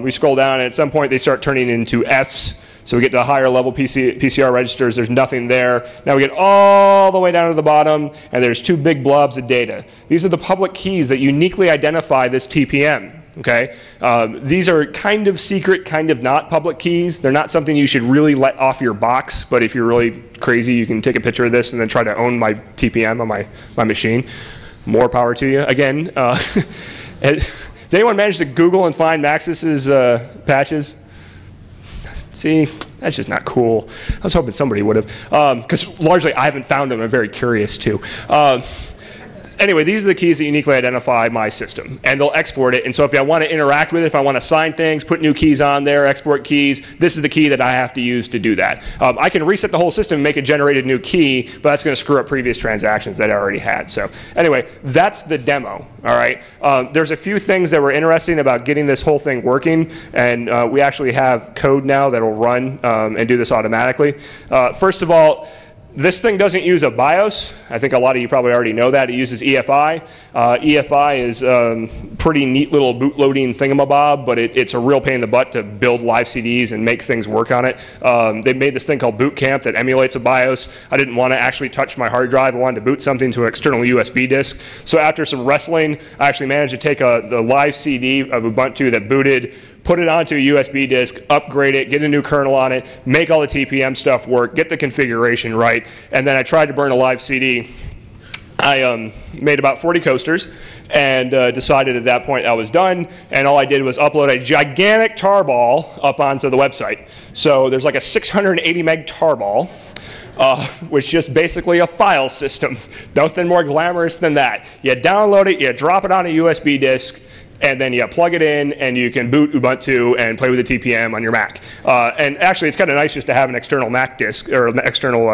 We scroll down, and at some point, they start turning into Fs. So we get to higher level PCR registers, there's nothing there. Now we get all the way down to the bottom, and there's two big blobs of data. These are the public keys that uniquely identify this TPM, okay? These are kind of secret, kind of not public keys. They're not something you should really let off your box, but if you're really crazy, you can take a picture of this and then try to own my TPM on my machine. More power to you. Again, has anyone managed to Google and find Maxis's patches? See, that's just not cool. I was hoping somebody would have, because largely I haven't found them. I'm very curious too. Anyway, these are the keys that uniquely identify my system, and they'll export it. And so if I want to interact with it, if I want to sign things, put new keys on there, export keys, this is the key that I have to use to do that. I can reset the whole system and make a generated new key, but that's going to screw up previous transactions that I already had. So anyway, that's the demo, all right? There's a few things that were interesting about getting this whole thing working, and we actually have code now that will run and do this automatically. First of all, this thing doesn't use a BIOS. I think a lot of you probably already know that. It uses EFI. EFI is a pretty neat little bootloading thingamabob, but it's a real pain in the butt to build live CDs and make things work on it. They made this thing called Boot Camp that emulates a BIOS. I didn't want to actually touch my hard drive. I wanted to boot something to an external USB disk. So after some wrestling, I actually managed to take the live CD of Ubuntu that booted, put it onto a USB disk, upgrade it, get a new kernel on it, make all the TPM stuff work, get the configuration right, and then I tried to burn a live CD. I made about 40 coasters and decided at that point I was done, and all I did was upload a gigantic tarball up onto the website. So there's like a 680 meg tarball, which is just basically a file system. Nothing more glamorous than that. You download it, you drop it on a USB disk, and then you plug it in, and you can boot Ubuntu and play with the TPM on your Mac. And actually, it's kind of nice just to have an external Mac disk or an external,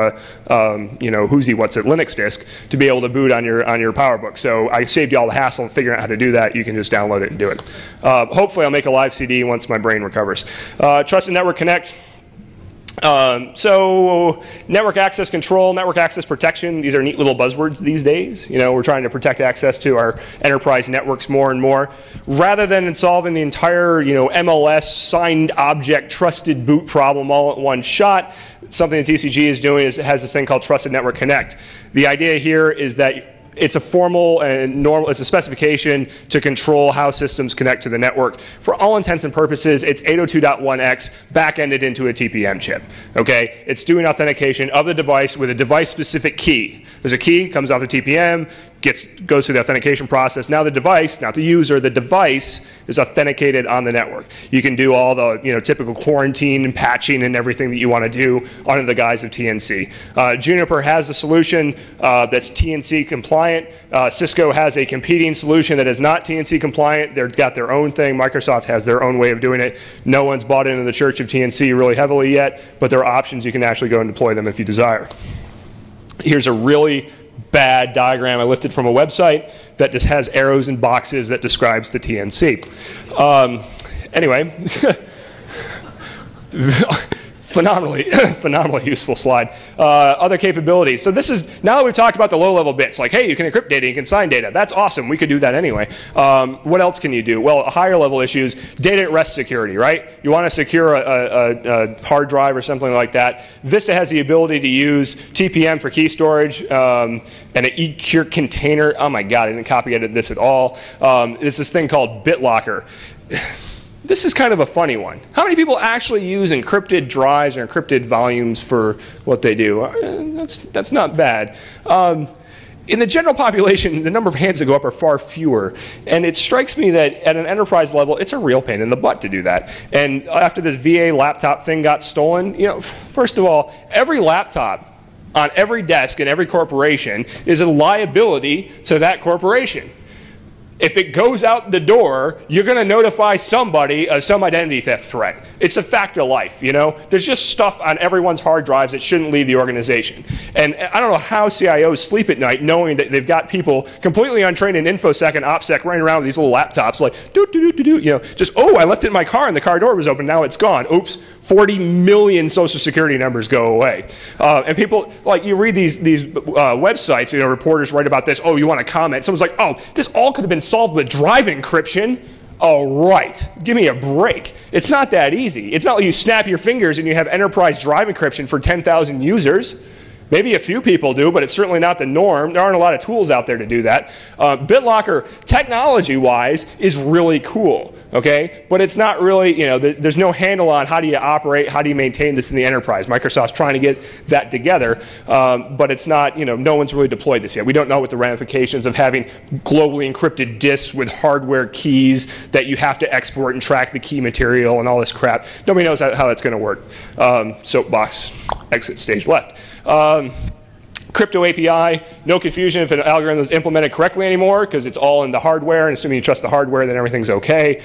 Linux disk to be able to boot on your PowerBook. So I saved you all the hassle of figuring out how to do that. You can just download it and do it. Hopefully, I'll make a live CD once my brain recovers. Trusted Network Connect. So network access control, network access protection, these are neat little buzzwords these days. We're trying to protect access to our enterprise networks more and more. Rather than solving the entire, MLS signed object trusted boot problem all at one shot, something that TCG is doing is it has this thing called Trusted Network Connect. The idea here is that it's a formal and normal, it's a specification to control how systems connect to the network. For all intents and purposes, it's 802.1x back-ended into a TPM chip, okay? It's doing authentication of the device with a device-specific key. There's a key, comes off the TPM, goes through the authentication process. Now the device, not the user, the device is authenticated on the network. You can do all the typical quarantine and patching and everything that you want to do under the guise of TNC. Juniper has a solution that's TNC compliant. Cisco has a competing solution that is not TNC compliant. They've got their own thing. Microsoft has their own way of doing it. No one's bought into the church of TNC really heavily yet, but there are options. You can actually go and deploy them if you desire. Here's a really bad diagram I lifted from a website that just has arrows and boxes that describes the TNC. Anyway, phenomenally, phenomenally useful slide. Other capabilities. So this is, now that we've talked about the low-level bits, like, hey, you can encrypt data, you can sign data. That's awesome. We could do that anyway. What else can you do? Well, higher-level issues, data at rest security, right? You want to secure a hard drive or something like that. Vista has the ability to use TPM for key storage and an eCure container. Oh my God, I didn't copy edit this at all. It's this thing called BitLocker. This is kind of a funny one. How many people actually use encrypted drives or encrypted volumes for what they do? That's not bad. In the general population, the number of hands that go up are far fewer. And it strikes me that at an enterprise level, it's a real pain in the butt to do that. And after this VA laptop thing got stolen, you know, first of all, every laptop on every desk in every corporation is a liability to that corporation. If it goes out the door, you're going to notify somebody of some identity theft threat. It's a fact of life, you know? There's just stuff on everyone's hard drives that shouldn't leave the organization. And I don't know how CIOs sleep at night knowing that they've got people completely untrained in InfoSec and OPSEC running around with these little laptops like, you know, just, oh, I left it in my car and the car door was open, now it's gone. Oops, 40 million social security numbers go away. And people, like, you read these websites, you know, reporters write about this, oh, you want to comment. Someone's like, oh, this all could have been solved with drive encryption. Oh, right. Give me a break. It's not that easy. It's not like you snap your fingers and you have enterprise drive encryption for 10,000 users. Maybe a few people do, but it's certainly not the norm. There aren't a lot of tools out there to do that. BitLocker, technology-wise, is really cool, okay? But it's not really, you know, there's no handle on how do you operate, how do you maintain this in the enterprise. Microsoft's trying to get that together, but it's not, you know, no one's really deployed this yet. We don't know what the ramifications of having globally encrypted disks with hardware keys that you have to export and track the key material and all this crap. Nobody knows how that's going to work. Soapbox, exit stage left. Crypto API, no confusion if an algorithm is implemented correctly anymore because it's all in the hardware, and assuming you trust the hardware, then everything's okay.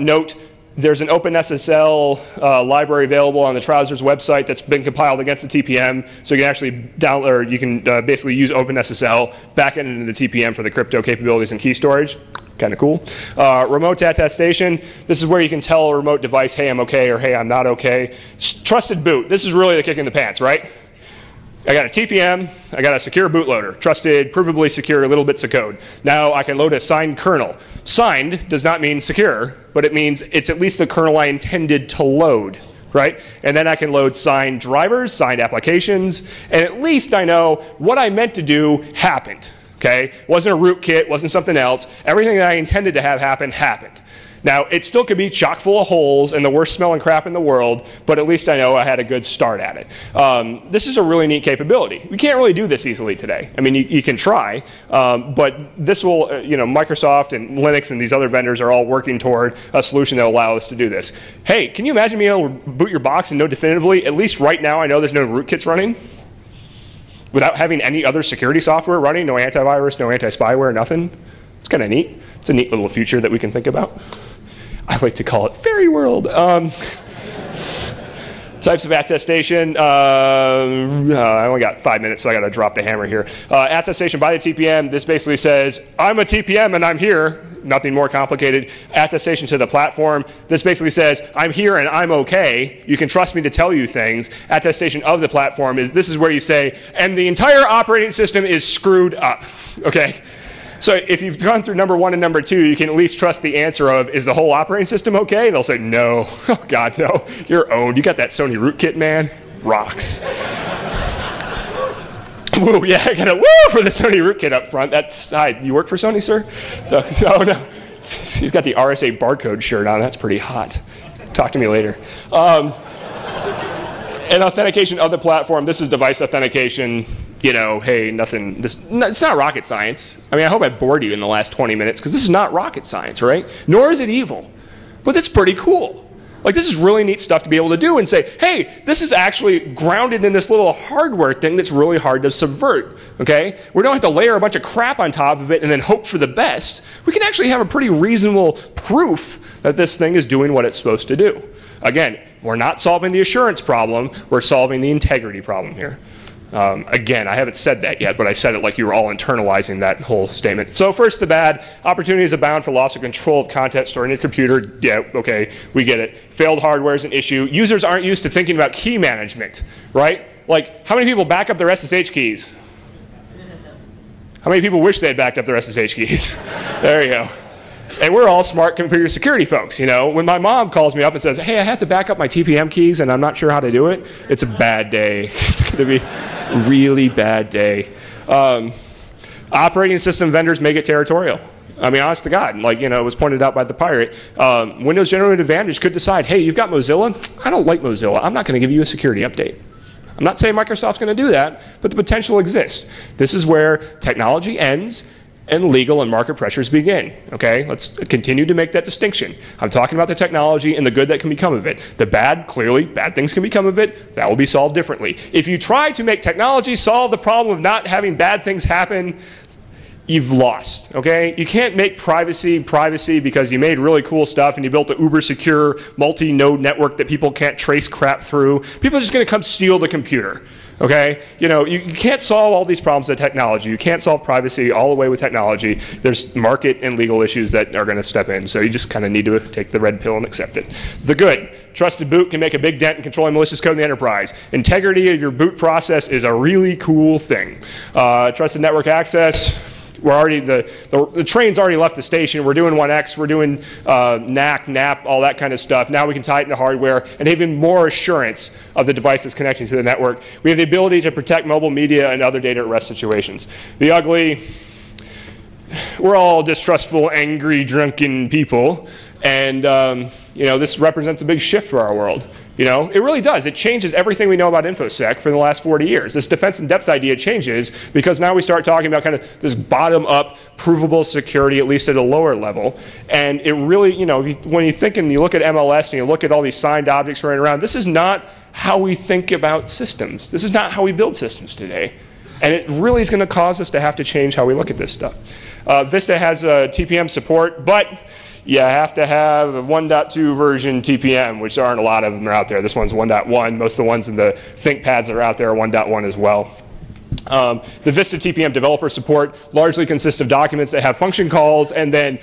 Note, there's an OpenSSL library available on the Trousers website that's been compiled against the TPM, so you can actually download, or you can basically use OpenSSL back into the TPM for the crypto capabilities and key storage. Kind of cool. Remote attestation. This is where you can tell a remote device, hey, I'm okay, or hey, I'm not okay. Trusted boot. This is really the kick in the pants, right? I got a TPM, I got a secure bootloader, trusted, provably secure little bits of code. Now I can load a signed kernel. Signed does not mean secure, but it means it's at least the kernel I intended to load, right? And then I can load signed drivers, signed applications, and at least I know what I meant to do happened, okay? Wasn't a rootkit, wasn't something else. Everything that I intended to have happen, happened. Now, it still could be chock full of holes and the worst smelling crap in the world, but at least I know I had a good start at it. This is a really neat capability. We can't really do this easily today. I mean, you can try, but this will, you know, Microsoft and Linux and these other vendors are all working toward a solution that will allow us to do this. Hey, can you imagine being able to boot your box and know definitively, at least right now I know there's no rootkits running? Without having any other security software running, no antivirus, no anti-spyware, nothing? It's kind of neat. It's a neat little future that we can think about. I like to call it fairy world. Types of attestation. I only got 5 minutes, so I got to drop the hammer here. Attestation by the TPM. This basically says, I'm a TPM and I'm here. Nothing more complicated. Attestation to the platform. This basically says, I'm here and I'm okay. You can trust me to tell you things. Attestation of the platform is, this is where you say, and the entire operating system is screwed up. Okay? So if you've gone through number 1 and number 2, you can at least trust the answer of, is the whole operating system okay? And they'll say, no. Oh, God, no. You're owned. You got that Sony rootkit, man. Rocks. Woo, yeah, I got a woo for the Sony rootkit up front. That's, hi, you work for Sony, sir? Oh, no. He's got the RSA barcode shirt on. That's pretty hot. Talk to me later. And authentication of the platform. This is device authentication. You know, hey, nothing, it's not rocket science. I mean, I hope I bored you in the last 20 minutes, because this is not rocket science, right? Nor is it evil. But it's pretty cool. Like, this is really neat stuff to be able to do and say, hey, this is actually grounded in this little hardware thing that's really hard to subvert, okay? We don't have to layer a bunch of crap on top of it and then hope for the best. We can actually have a pretty reasonable proof that this thing is doing what it's supposed to do. Again, we're not solving the assurance problem, we're solving the integrity problem here. Again, I haven't said that yet, but I said it like you were all internalizing that whole statement. So first, the bad. Opportunities abound for loss of control of content stored in your computer. Yeah, okay, we get it. Failed hardware is an issue. Users aren't used to thinking about key management, right? Like, how many people back up their SSH keys? How many people wish they had backed up their SSH keys? There you go. And we're all smart computer security folks, you know. When my mom calls me up and says, hey, I have to back up my TPM keys and I'm not sure how to do it, it's a bad day. It's going to be a really bad day. Operating system vendors make it territorial. I mean, honest to God, like, you know, it was pointed out by the pirate. Windows Generative Advantage could decide, hey, you've got Mozilla. I don't like Mozilla. I'm not going to give you a security update. I'm not saying Microsoft's going to do that, but the potential exists. This is where technology ends and legal and market pressures begin, okay? Let's continue to make that distinction. I'm talking about the technology and the good that can become of it. The bad, clearly, bad things can become of it. That will be solved differently. If you try to make technology solve the problem of not having bad things happen, you've lost, okay? You can't make privacy because you made really cool stuff and you built the uber secure multi-node network that people can't trace crap through. People are just gonna come steal the computer, okay? You know, you can't solve all these problems with technology. You can't solve privacy all the way with technology. There's market and legal issues that are gonna step in, so you just kind of need to take the red pill and accept it. The good, trusted boot can make a big dent in controlling malicious code in the enterprise. Integrity of your boot process is a really cool thing. Trusted network access, we're already, the train's already left the station. We're doing 1X, we're doing NAC, NAP, all that kind of stuff. Now we can tie it into hardware and have even more assurance of the devices connecting to the network. We have the ability to protect mobile media and other data at rest situations. The ugly, we're all distrustful, angry, drunken people. And you know, this represents a big shift for our world. You know, it really does. It changes everything we know about InfoSec for the last 40 years. This defense in depth idea changes because now we start talking about kind of this bottom-up provable security, at least at a lower level. And it really, you know, when you think and you look at MLS and you look at all these signed objects running around, this is not how we think about systems. This is not how we build systems today. And it really is going to cause us to have to change how we look at this stuff. Vista has TPM support, but you have to have a 1.2 version TPM, which aren't a lot of them are out there. This one's 1.1. Most of the ones in the ThinkPads that are out there are 1.1 as well. The Vista TPM developer support largely consists of documents that have function calls and then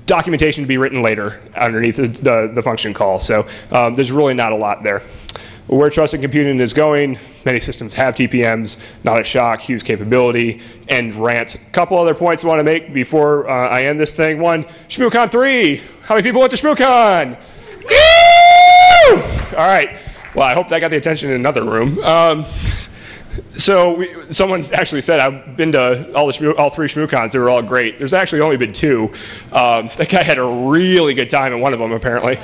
documentation to be written later underneath the function call. So there's really not a lot there. Where trusted computing is going, many systems have TPMs, not a shock, huge capability, and rant. A couple other points I want to make before I end this thing. One, ShmooCon 3. How many people went to ShmooCon? Woo! All right. Well, I hope that got the attention in another room. Someone actually said, I've been to all three ShmooCons. They were all great. There's actually only been 2. That guy had a really good time at one of them, apparently.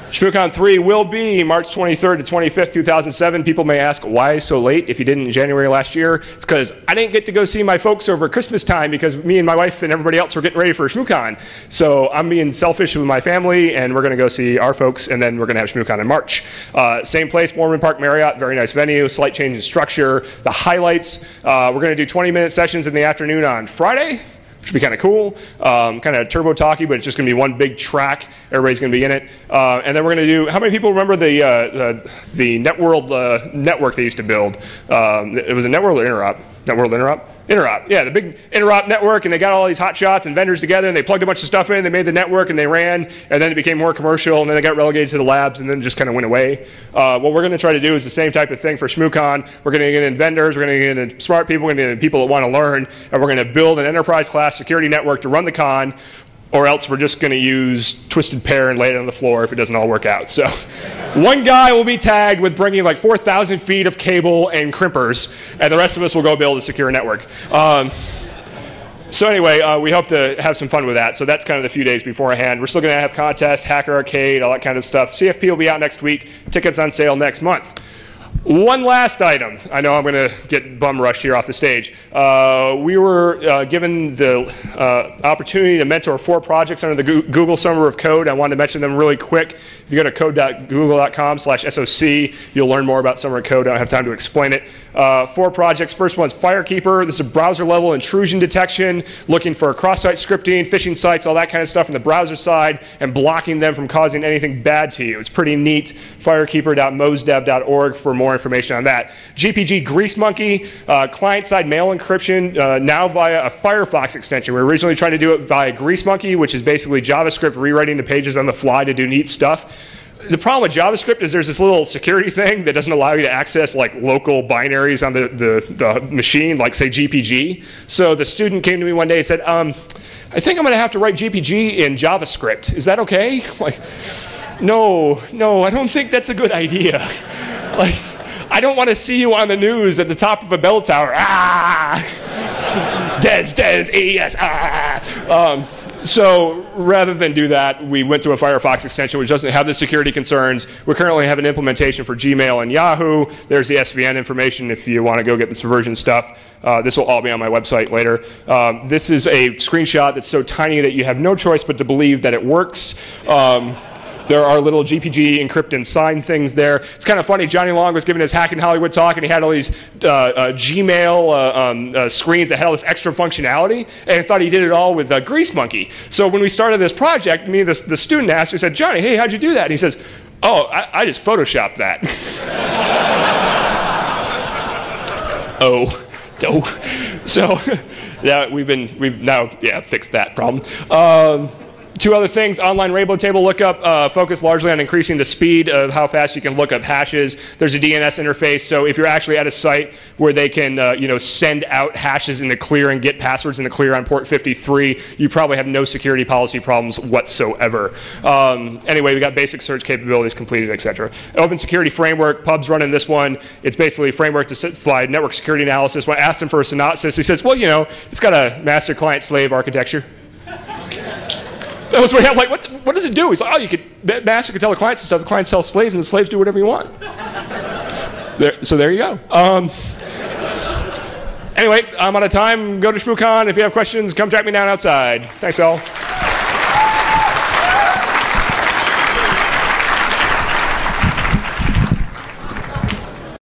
ShmooCon 3 will be March 23rd to 25th, 2007. People may ask, why so late if you didn't in January last year? It's because I didn't get to go see my folks over Christmas time because me and my wife and everybody else were getting ready for ShmooCon. So I'm being selfish with my family, and we're going to go see our folks, and then we're going to have ShmooCon in March. Same place, Moorman Park Marriott, very nice venue, slight change in structure. The highlights, we're going to do 20-minute sessions in the afternoon on Friday, which would be kind of cool, kind of turbo talky, but it's just going to be one big track. Everybody's going to be in it. And then we're going to do, how many people remember the Networld network they used to build? It was a Networld or Interop? Networld Interop? Interop, yeah, the big Interop network, and they got all these hot shots and vendors together, and they plugged a bunch of stuff in, they made the network, and they ran, and then it became more commercial, and then they got relegated to the labs, and then just kind of went away. What we're going to try to do is the same type of thing for ShmooCon. We're going to get in vendors, we're going to get in smart people, we're going to get in people that want to learn, and we're going to build an enterprise-class security network to run the con, or else we're just going to use Twisted Pair and lay it on the floor if it doesn't all work out. So one guy will be tagged with bringing like 4,000 feet of cable and crimpers, and the rest of us will go build a secure network. So anyway, we hope to have some fun with that. So that's kind of the few days beforehand. We're still going to have contests, Hacker Arcade, all that kind of stuff. CFP will be out next week. Tickets on sale next month. One last item. I know I'm going to get bum rushed here off the stage. We were given the opportunity to mentor 4 projects under the Google Summer of Code. I wanted to mention them really quick. If you go to code.google.com/SOC, you'll learn more about Summer of Code. I don't have time to explain it. 4 projects. First one's Firekeeper. This is browser-level intrusion detection, looking for cross-site scripting, phishing sites, all that kind of stuff on the browser side, and blocking them from causing anything bad to you. It's pretty neat. Firekeeper.mosdev.org for more more information on that. GPG Grease Monkey, client-side mail encryption, now via a Firefox extension. We were originally trying to do it via Grease Monkey, which is basically JavaScript rewriting the pages on the fly to do neat stuff. The problem with JavaScript is there's this little security thing that doesn't allow you to access like local binaries on the machine, like say GPG. So the student came to me one day and said, I think I'm going to have to write GPG in JavaScript. Is that okay? Like, no, I don't think that's a good idea. Like, I don't want to see you on the news at the top of a bell tower. Des, E-S, So rather than do that, we went to a Firefox extension which doesn't have the security concerns. We currently have an implementation for Gmail and Yahoo. There's the SVN information if you want to go get the Subversion stuff. This will all be on my website later. This is a screenshot that's so tiny that you have no choice but to believe that it works. There are little GPG encrypt and sign things there. It's kind of funny. Johnny Long was giving his Hacking Hollywood talk, and he had all these Gmail screens that had all this extra functionality, and I thought he did it all with Grease Monkey. So when we started this project, me and the student asked, he said, Johnny, hey, how'd you do that? And he says, oh, I just Photoshopped that. Oh. So yeah, we've now fixed that problem. Two other things, online rainbow table lookup, focus largely on increasing the speed of how fast you can look up hashes. There's a DNS interface, so if you're actually at a site where they can send out hashes in the clear and get passwords in the clear on port 53, you probably have no security policy problems whatsoever. Anyway, we got basic search capabilities completed, etc. Open security framework, Pub's running this one. It's basically a framework to simplify network security analysis. When I asked him for a synopsis, he says, well, it's got a master client-slave architecture. That was what I'm like, what does it do? He's like, oh, master can tell the clients and stuff, the clients tell slaves, and the slaves do whatever you want. So there you go. Anyway, I'm out of time. Go to ShmooCon. If you have questions, come track me down outside. Thanks, all.